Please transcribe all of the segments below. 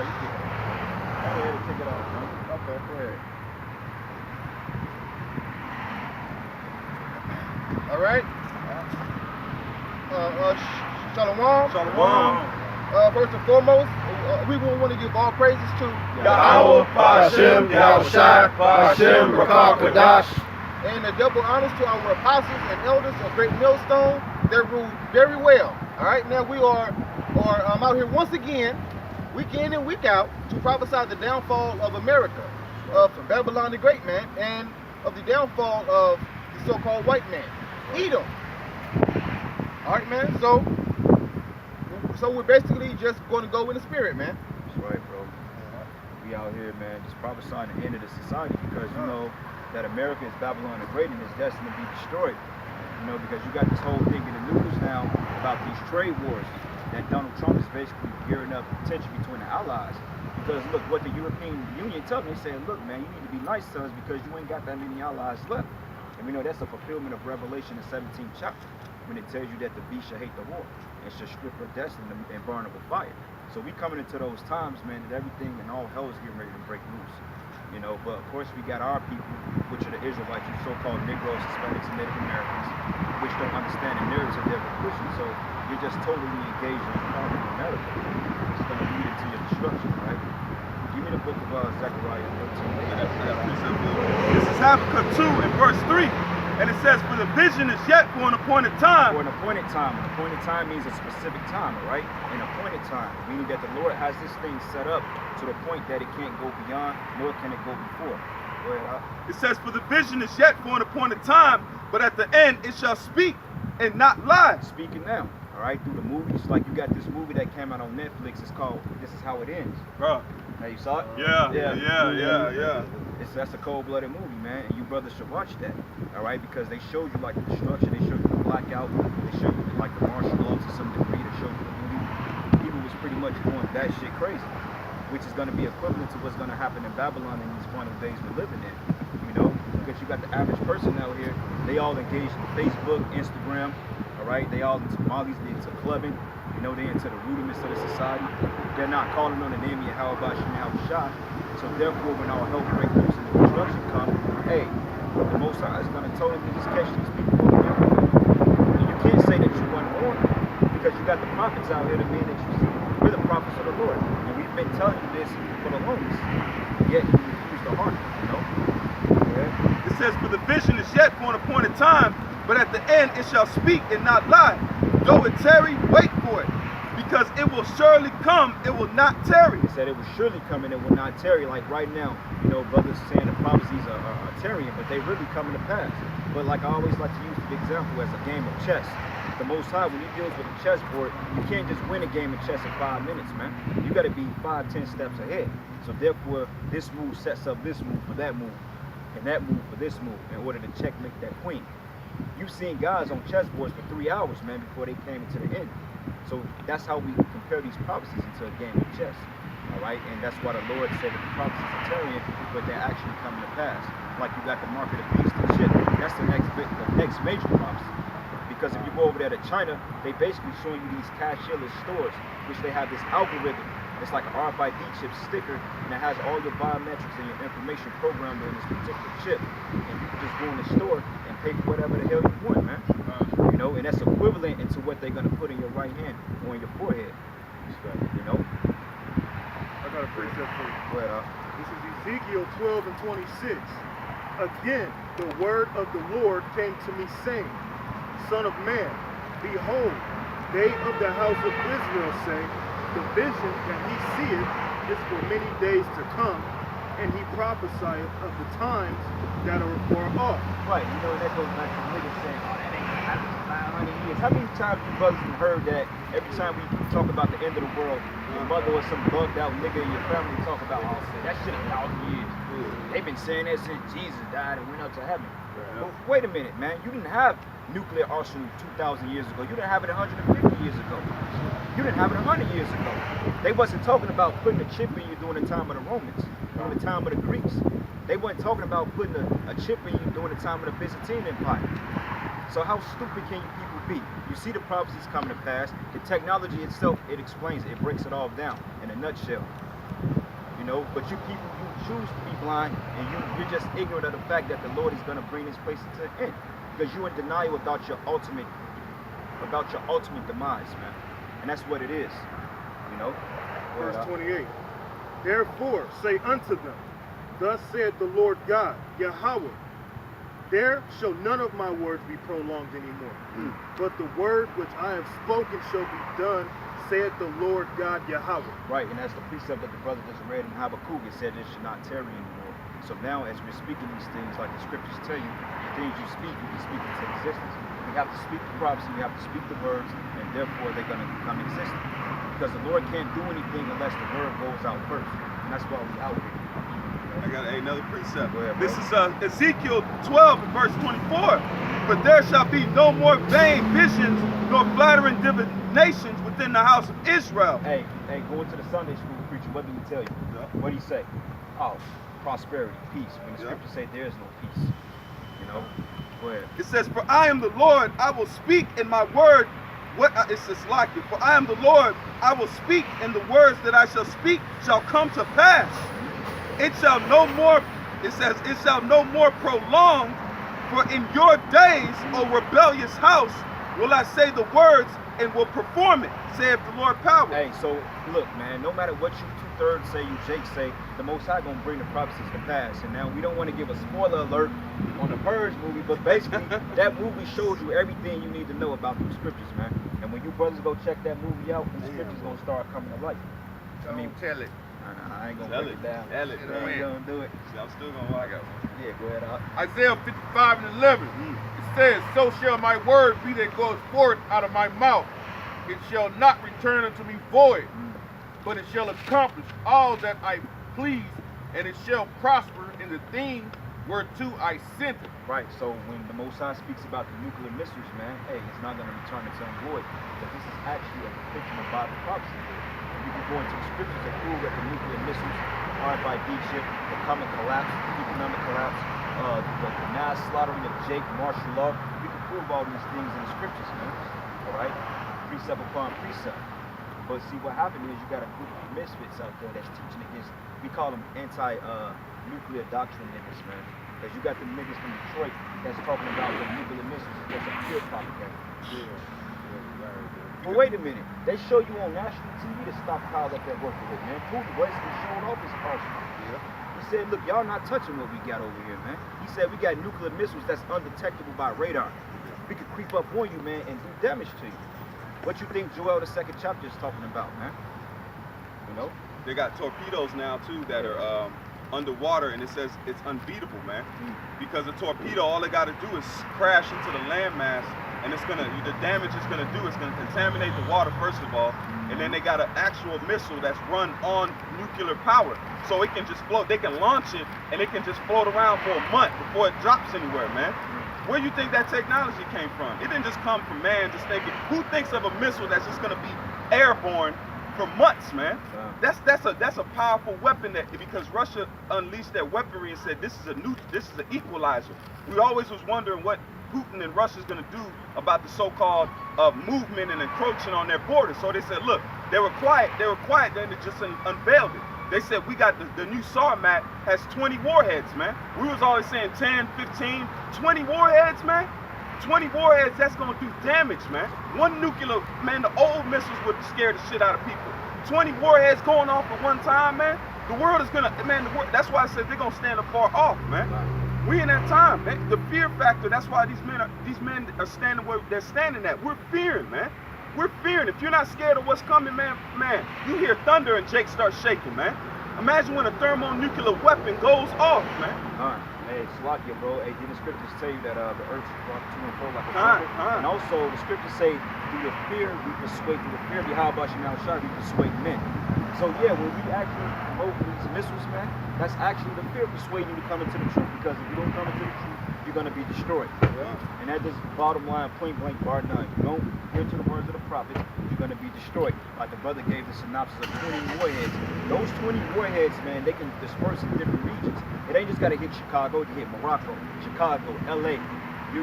you kick it off. Go ahead and kick it off, man. Okay, go ahead. All right. Shalom. Shalom. First and foremost, we will want to give all praises to Yahweh, Ba'ashem, Yahushai, Ba'ashem, Rakah, Kadash. and the double honors to our apostles and elders of Great Millstone. They ruled very well. All right, now we are out here once again, week in and week out, to prophesy the downfall of America, of Babylon the Great, man, and of the downfall of the so-called white man, Edom. All right, man. So we're basically just going to go in the spirit, man. That's right, bro. We out here, man, just prophesying the end of the society because you know that America is Babylon the Great and is destined to be destroyed. You know, because you got this whole thing in the news now about these trade wars that Donald Trump is basically gearing up tension between the allies. Because look, what the European Union told me, they said, look, man, you need to be nice to us because you ain't got that many allies left. And we know that's a fulfillment of Revelation, the 17th chapter, when it tells you that the beast shall hate the war and shall strip her destiny and burn up with fire. So we coming into those times, man, that everything and all hell is getting ready to break loose. You know, but of course we got our people, which are the Israelites, you so-called Negroes, Hispanics, and Native Americans, which don't understand the narrative of their revolution. So you're just totally engaged in the problem of America. It's going to lead into your destruction, right? Give me the book of Zechariah 13. This is Habakkuk 2 and verse 3. And it says, for the vision is yet for an appointed time. For an appointed time. An appointed time means a specific time, all right? An appointed time, meaning that the Lord has this thing set up to the point that it can't go beyond, nor can it go before. Go ahead, It says, for the vision is yet for an appointed time, but at the end it shall speak and not lie. Speaking now, all right, through the movies. Like you got this movie that came out on Netflix. It's called This Is How It Ends. Bro. Hey, you saw it? Yeah. That's a cold-blooded movie, man, and you brothers should watch that, all right? Because they showed you like the destruction, they showed you the blackout, they showed you like the martial law to some degree, they showed you the movie. People was pretty much going that shit crazy, which is going to be equivalent to what's going to happen in Babylon in these final days we're living in, you know? Because you got the average person out here, they all engaged in Facebook, Instagram, all right? They all into mollies, they into clubbing, you know, they into the rudiments of the society. They're not calling on the name of Yahweh Ba'ashem Yahushai. So therefore, when our hell break loose and the destruction comes, hey, the Most High is going to totally just catch these people over there. And you can't say that you weren't warned because you got the prophets out here, the men that you see. We're the prophets of the Lord. And we've been telling you this for the longest. Yet you refuse to hearken, you know? Yeah. It says, for the vision is yet for an appointed time, but at the end it shall speak and not lie. Though it tarry, wait for it. Because it will surely come, it will not tarry. He said it will surely come and it will not tarry. Like right now, you know, brothers saying the prophecies are tarrying, but they really coming to pass. But like I always like to use the example as a game of chess. The Most High, when he deals with a chessboard, you can't just win a game of chess in 5 minutes, man. You got to be 5-10 steps ahead. So therefore, this move sets up this move for that move, and that move for this move in order to checkmate that queen. You've seen guys on chessboards for 3 hours, man, before they came into the end. So that's how we compare these prophecies into a game of chess, all right? And that's why the Lord said that the prophecies are tarrying, but they're actually coming to pass. Like you got the mark of the beast and shit. That's the next major prophecy. Because if you go over there to China, they basically showing you these cashierless stores, which they have this algorithm. It's like an RFID chip sticker, and it has all your biometrics and your information programmed on this particular chip. And you can just go in the store and pay for whatever the hell you want, man. You know, and that's equivalent into what they're gonna put in your right hand or in your forehead. You know. I got a precept for you. Go ahead, This is Ezekiel 12 and 26. Again, the word of the Lord came to me saying, Son of man, behold, they of the house of Israel say, the vision that he seeth is for many days to come, and he prophesieth of the times that are far off. Right, you know, that goes back to niggas saying, oh, that ain't gonna happen for 500 years. How many times you brothers have heard that every time we talk about the end of the world, your mother or some bugged out nigga in your family talk about, oh, that shit 1,000 years. They've been saying that since Jesus died and went up to heaven. But wait a minute, man. You didn't have nuclear arsenal 2,000 years ago. You didn't have it 150 years ago. You didn't have it 100 years ago. They wasn't talking about putting a chip in you during the time of the Romans, during the time of the Greeks. They weren't talking about putting a chip in you during the time of the Byzantine Empire. So how stupid can you people be? You see the prophecies coming to pass. The technology itself, it explains it. It breaks it all down in a nutshell. You know, but you choose to be blind, and you're just ignorant of the fact that the Lord is going to bring this place to an end, because you're in denial about your ultimate demise, man. And that's what it is, you know. Verse 28. Therefore say unto them, thus saith the Lord God, Yahweh, there shall none of my words be prolonged anymore, but the word which I have spoken shall be done, saith the Lord God Yahweh. Right, and that's the precept that the brother just read in Habakkuk. It said it should not tarry anymore. So now as we're speaking these things, like the scriptures tell you, the things you speak, you can speak into existence. We have to speak the prophecy, we have to speak the words, and therefore they're going to become existent. Because the Lord can't do anything unless the word goes out first. And that's why we out here. I got another precept. Go ahead, This bro. is Ezekiel 12 and verse 24. But there shall be no more vain visions nor flattering divinations within the house of Israel. Hey, going to the Sunday school preacher, what did he tell you? Yeah. What did he say? Oh, prosperity, peace. When the Yeah. scriptures say there is no peace. You know? Go ahead. It says, for I am the Lord, I will speak in my word. It says like it. For I am the Lord, I will speak, and the words that I shall speak shall come to pass. It shall no more, it says, it shall no more prolong, for in your days, O rebellious house, will I say the words and will perform it, saith the Lord power. Hey, so look, man, no matter what you two-thirds say, you Jake say, the Most High gonna bring the prophecies to pass. And now we don't want to give a spoiler alert on the Purge movie, but basically that movie shows you everything you need to know about the scriptures, man. And when you brothers go check that movie out, the scriptures gonna start coming to life. I mean, tell it. I ain't gonna Tell break it. it down. Tell it, I ain't gonna do it. See, I'm still gonna walk out. Yeah, go ahead. Isaiah 55 and 11. It says, so shall my word be that goes forth out of my mouth. It shall not return unto me void, but it shall accomplish all that I please, and it shall prosper in the thing whereto I sent it. Right, so when the Most High speaks about the nuclear missiles, man, hey, it's not going to return its own void, because this is actually a depiction of Bible prophecy. And you can go into the scriptures that prove that the nuclear missiles are by Egypt, the coming collapse, the economic collapse, the mass slaughtering of Jake, martial law. You can prove all these things in the scriptures, man. All right, precept upon precept. But see, what happened is you got a group of misfits out there that's teaching against, we call them anti-nuclear doctrine niggas, man. Because you got the niggas from Detroit that's talking about the nuclear missiles as a pure propaganda. But wait a minute, they show you on national TV the stockpile that they're working with, man. Putin basically showed off his arsenal. He said, look, y'all not touching what we got over here, man. He said we got nuclear missiles that's undetectable by radar. We could creep up on you, man, and do damage to you. What you think Joel the 2nd chapter is talking about, man? You know? They got torpedoes now too that are underwater, and it says it's unbeatable, man. Because a torpedo, all they got to do is crash into the landmass, and the damage it's gonna do is gonna contaminate the water first of all, and then they got an actual missile that's run on nuclear power, so it can just float. They can launch it, and it can just float around for a month before it drops anywhere, man. Where do you think that technology came from? It didn't just come from man just thinking. Who thinks of a missile that's just gonna be airborne for months, man? That's a powerful weapon because Russia unleashed their weaponry and said this is an equalizer. We always was wondering what Putin and Russia's gonna do about the so-called movement and encroaching on their borders. So they said, look, they were quiet, then they just unveiled it. They said we got the new Sarmat has 20 warheads, man. We was always saying 10, 15, 20 warheads, man. 20 warheads, that's gonna do damage, man. One nuclear, man, the old missiles would scare the shit out of people. 20 warheads going off at one time, man. The world is gonna, man, that's why I said they're gonna stand afar off, man. We in that time, man. The fear factor, that's why these men are standing where they're standing at. We're fearing, man. We're fearing. If you're not scared of what's coming, man, you hear thunder and Jake starts shaking, man. Imagine when a thermonuclear weapon goes off, man. Hey, Slakia, bro. Hey, did the scriptures tell you that the earth is brought to and fro like a circle? And also, the scriptures say, through the fear we persuade, through the fear of Yahweh Shemel Shai, we persuade men. So yeah, when we actually promote these missiles, man, that's actually the fear persuading you to come into the truth. Because if you don't come into the truth, you're going to be destroyed. Yeah. And that is bottom line, point blank, bar none. You don't hear to the words of the prophets, you're going to be destroyed. Like the brother gave the synopsis of 20 warheads. Those 20 warheads, man, they can disperse in different regions. It ain't just got to hit Chicago, it can hit Morocco, Chicago, LA,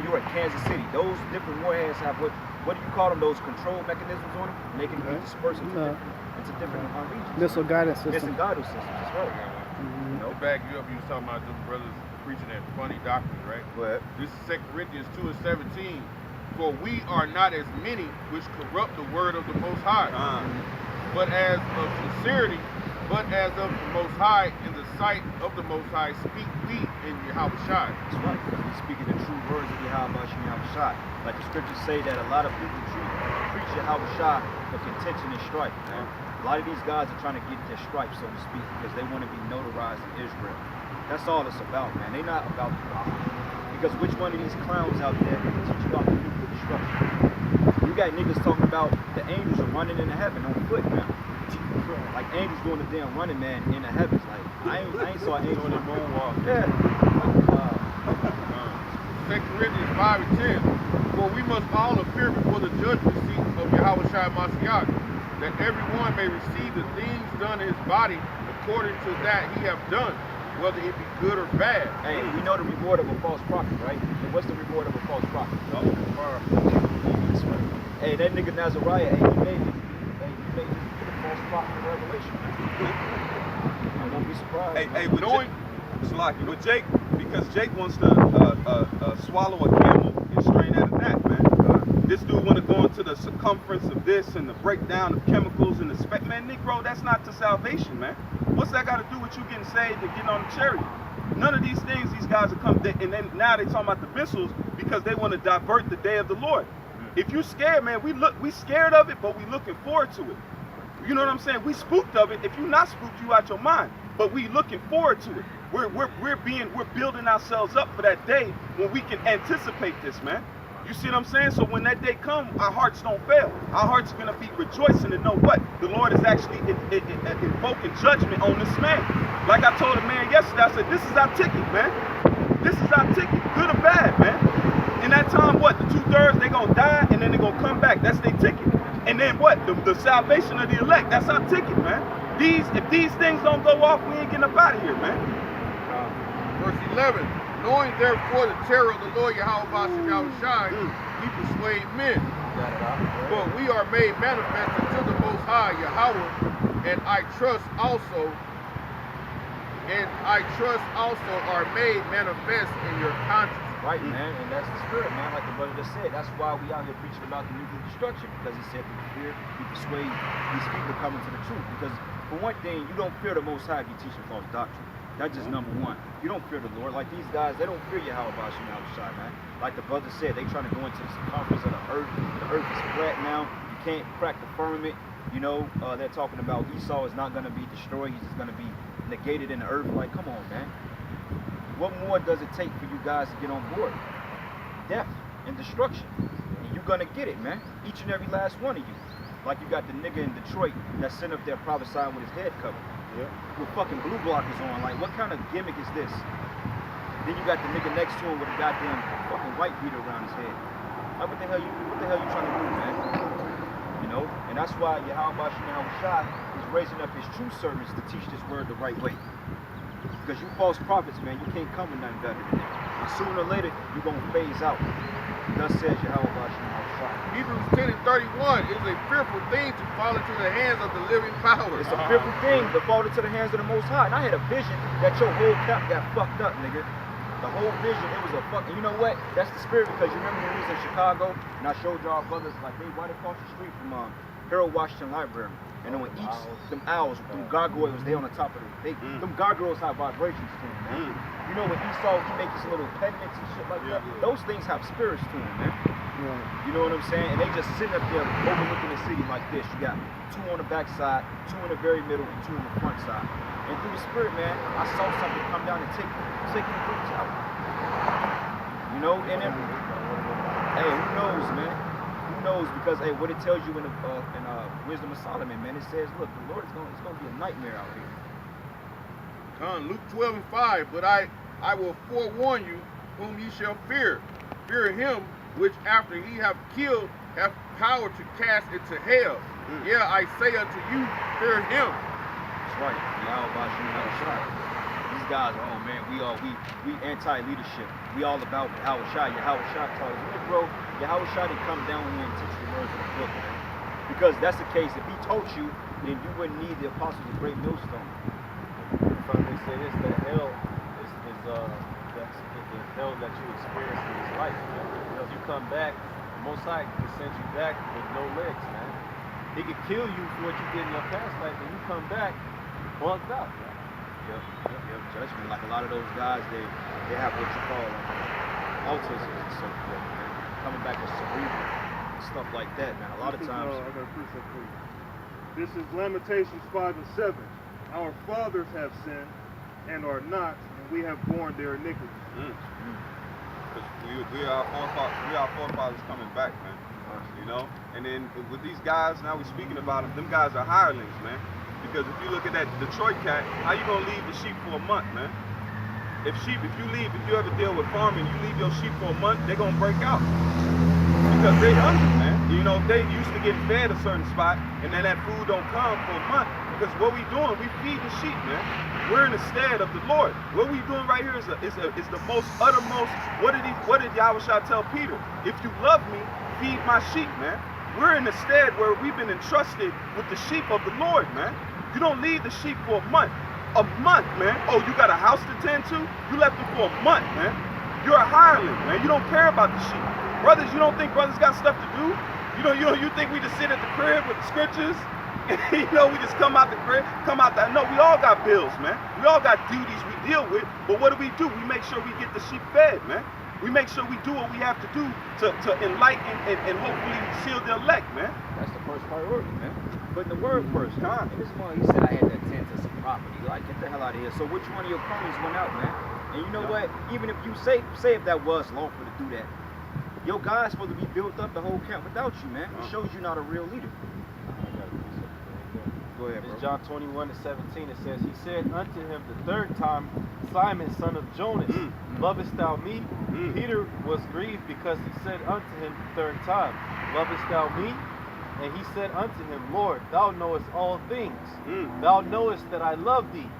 You're at Kansas City. Those different warheads have what do you call them? Those control mechanisms on them, and they can be dispersed into different regions. Missile guidance system. Missile guidance systems. That's right. You know? To back you up, you was talking about them brothers preaching that funny doctrine, right? Go ahead. This is 2 Corinthians 2:17. For we are not as many which corrupt the word of the Most High, but as of sincerity, but as of the Most High, in the sight of the Most High, speak we in Yahweh Shai. That's right. We're speaking the true words of Yahweh Shai. Like the scriptures say that a lot of people preach Yahweh Shai for contention and strife, man. A lot of these guys are trying to get their stripes, so to speak, because they want to be notarized in Israel. That's all it's about, man. They're not about the gospel. Because which one of these clowns out there can teach you about the nuclear destruction? You got niggas talking about the angels are running into heaven on foot now. Like angels doing the damn running man in the heavens. Like I ain't saw an angel doing moonwalk. Yeah. Like, 2 Corinthians 5:10. For we must all appear before the judgment seat of Yahweh Shai Mashiach, that everyone may receive the things done in his body according to that he have done, whether it be good or bad. Hey, we know the reward of a false prophet, right? And what's the reward of a false prophet? Hey, that nigga Nazariah, he made it the false prophet in Revelation. I won't be surprised. Hey, with Jake, because Jake wants to swallow a camel and strain out of that, man. This dude want to go into the circumference of this and the breakdown of chemicals and the spec. Man, Negro, that's not to salvation, man. What's that got to do with you getting saved and getting on the chariot? None of these things these guys are coming, and then now they talking about the missiles because they want to divert the day of the Lord. If you scared, man, we scared of it, but we looking forward to it. You know what I'm saying? We spooked of it. If you not spooked, you out your mind. But we looking forward to it. We're building ourselves up for that day when we can anticipate this, man. You see what I'm saying? So when that day comes, our hearts don't fail. Our hearts are gonna be rejoicing to know what the Lord is actually invoking judgment on this man. Like I told a man yesterday, I said, this is our ticket, man. This is our ticket, good or bad, man. In that time, what? The 2/3, they gonna die and then they gonna come back. That's their ticket. And then what? The salvation of the elect. That's our ticket, man. If these things don't go off, we ain't getting up out of here, man. Verse 11. Knowing therefore the terror of the Lord Yahweh Shai, we persuade men. But we are made manifest unto the Most High Yahweh, and I trust also are made manifest in your conscience. Right, man, and that's the spirit, man, like the brother just said. That's why we out here preaching about the nuclear destruction, because he said through fear, he persuade these people coming to the truth. Because for one thing, you don't fear the Most High if you teach a false doctrine. That's just number one. You don't fear the Lord. Like these guys, they don't fear Yahweh Shai, man. Like the brother said, they trying to go into the circumference of the earth. The earth is flat now. You can't crack the firmament. You know, they're talking about Esau is not going to be destroyed. He's just going to be negated in the earth. Like, come on, man. What more does it take for you guys to get on board? Death and destruction. And you're going to get it, man. Each and every last one of you. Like you got the nigga in Detroit that's sitting up there prophesying with his head covered. Yeah. With fucking blue blockers on. Like, what kind of gimmick is this? Then you got the nigga next to him with a goddamn fucking white beater around his head. Like, what the hell you trying to do, man? You know? And that's why Yahweh Shai is raising up his true servants to teach this word the right way. Because you false prophets, man, you can't come with nothing better than that. And sooner or later, you're going to phase out. Thus says Yahweh Shai. Hebrews 10:31 is a fearful thing to fall into the hands of the living power. It's a fearful thing to fall into the hands of the Most High. And I had a vision that your whole camp got fucked up, nigga. The whole vision, it was a fucking, you know what? That's the spirit, because you remember when we was in Chicago, and I showed y'all brothers, like, they right across the street from Harold Washington Library. And on each, them owls, them gargoyles, they on the top of it. Them gargoyles have vibrations to them, man. You know when Esau, he makes his little pendants and shit like that? Those things have spirits to them, man. You know what I'm saying? And they just sitting up there overlooking the city like this. You got 2 on the back side, 2 in the very middle, and 2 on the front side. And through the spirit, man, I saw something come down and take the roots out. You know, and then, hey, who knows, man? Who knows? Because, hey, what it tells you in Wisdom of Solomon, man, it says, look, the Lord is going to be a nightmare out here. Luke 12:5, but I will forewarn you whom ye shall fear. Fear him which after he have killed have power to cast into hell. Yeah, I say unto you, fear him. That's right. These guys are, oh man, we anti-leadership. We all about Yahweh Shai. Yahweh Shai taught us, bro, Yahweh Shai didn't come down here and teach the words of the book, man. Because that's the case. If he taught you, then you wouldn't need the apostles of Great Millstone. If I may say this, that hell is the hell that you experience in this life, man. Because you come back, the Most High can send you back with no legs, man. He could kill you for what you did in your past life, and you come back bugged out, man. Yep, judgment. Like a lot of those guys, they have what you call autism and so forth, man. Coming back with cerebral stuff like that, man. A lot of times. I got a precept for you. This is Lamentations 5 and 7. Our fathers have sinned and are not, and we have borne their iniquities. We are forefathers coming back, man. You know? And then with these guys, now we're speaking about them guys are hirelings, man. Because if you look at that Detroit cat, how you gonna leave the sheep for a month, man? If you ever deal with farming, you leave your sheep for a month, they're gonna break out. Because they hungry, man. You know, they used to get fed a certain spot, and then that food don't come for a month. Because what we doing, we feeding sheep, man. We're in the stead of the Lord. What we doing right here is the most uttermost. What did Yahweh Shai tell Peter? If you love me, feed my sheep, man. We're in the stead where we've been entrusted with the sheep of the Lord, man. You don't leave the sheep for a month. A month, man. Oh, you got a house to tend to? You left it for a month, man. You're a hireling, man. You don't care about the sheep. Brothers, you don't think brothers got stuff to do? You think we just sit at the crib with the scriptures? We just come out the crib, no, we all got bills, man. We all got duties we deal with, but what do? We make sure we get the sheep fed, man. We make sure we do what we have to do to enlighten and hopefully seal the elect, man. That's the first priority, man. Putting the word first. And this morning he said I had to attend to some property. Like, get the hell out of here. So which one of your cronies went out, man? And you know what? Even if you say if that was lawful to do that, your God's supposed to be built up the whole camp without you, man. It shows you're not a real leader. Go ahead, bro. In John 21:17, it says, He said unto him the third time, Simon, son of Jonas, lovest thou me? Peter was grieved because he said unto him the third time, Lovest thou me? And he said unto him, Lord, thou knowest all things. Thou knowest that I love thee.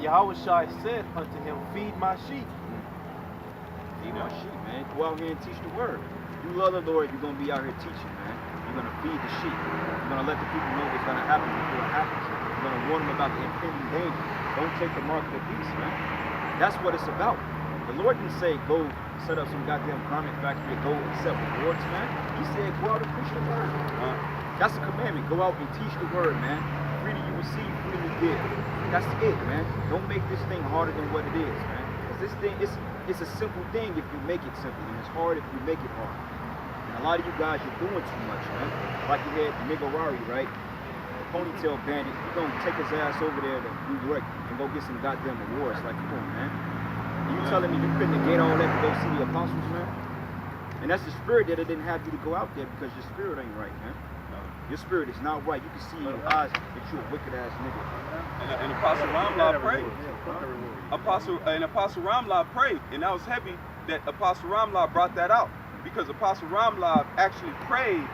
Yahweh Shai said unto him, Feed my sheep. Feed my sheep, man. Go out here and teach the word. You love the Lord, you're going to be out here teaching, man. You're going to feed the sheep. You're going to let the people know what's going to happen before it happens. You're going to warn them about the impending danger. Don't take the mark of the beast, man. That's what it's about. The Lord didn't say, go set up some goddamn garment factory, go accept rewards, man. He said, go out and preach the word. That's the commandment. Go out and teach the word, man. Freely you receive, freely give. That's it, man. Don't make this thing harder than what it is, man. Because this thing, it's a simple thing if you make it simple, and it's hard if you make it hard. And a lot of you guys, you're doing too much, man. Like you had Nigga Rari, right? The ponytail bandit. You're going to take his ass over there to New York and go get some goddamn awards. Like, come on, man. And you telling me you couldn't negate all that to go see the apostles, man? And that's the spirit that it didn't have you to go out there because your spirit ain't right, man. Your spirit is not right. You can see in your eyes that you're a wicked ass nigga. And Apostle Ramla prayed. Apostle Ramla prayed, and that was heavy that Apostle Ramla brought that out because Apostle Ramla actually prayed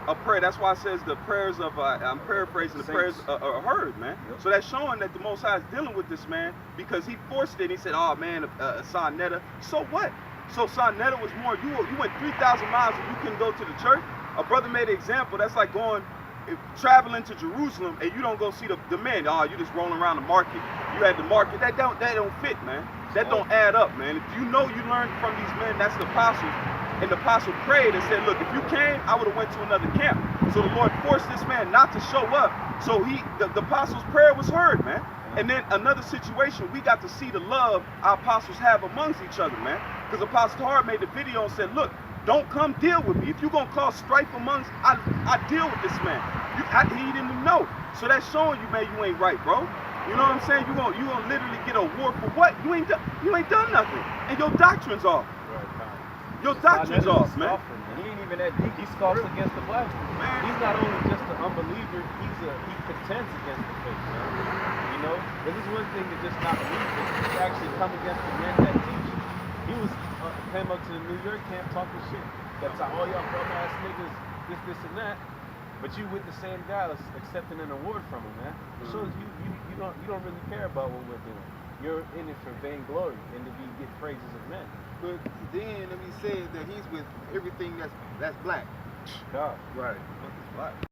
a prayer. That's why it says the prayers of I'm paraphrasing, the prayers are heard, man. So that's showing that the Most High is dealing with this man because he forced it. He said, "Oh man, Sonetta." So what? So Sonetta was more. You went 3,000 miles and you couldn't go to the church. A brother made an example. That's like traveling to Jerusalem and you don't go see the men. Oh, you just rolling around the market. You had the market. That don't fit, man. That don't add up, man. If you know you learned from these men, that's the apostles. And the apostle prayed and said, look, if you came, I would have went to another camp. So the Lord forced this man not to show up. So the apostle's prayer was heard, man. And then another situation, we got to see the love our apostles have amongst each other, man. Because Apostle Tahar made the video and said, look, don't come deal with me. If you're going to cause strife amongst, I deal with this man. He didn't even know. So that's showing you, man, you ain't right, bro. You know what I'm saying? You're gonna literally get a award for what? You ain't done nothing. And your doctrine's off. Your doctrine's off, man. He ain't even that deep. He scoffs against the Bible. Man. He's not only just an unbeliever, he contends against the faith, man. You know? This is one thing to just not believe it. He actually come against the men that teach. He came up to the New York camp talking shit. That's how all y'all bum ass niggas, this and that. But you with the same guy that's accepting an award from him, man. It shows you don't really care about what we're doing. you're in it for vainglory and to get praises of men. But then let me say that he's with everything that's black. God. Right. Look, it's black.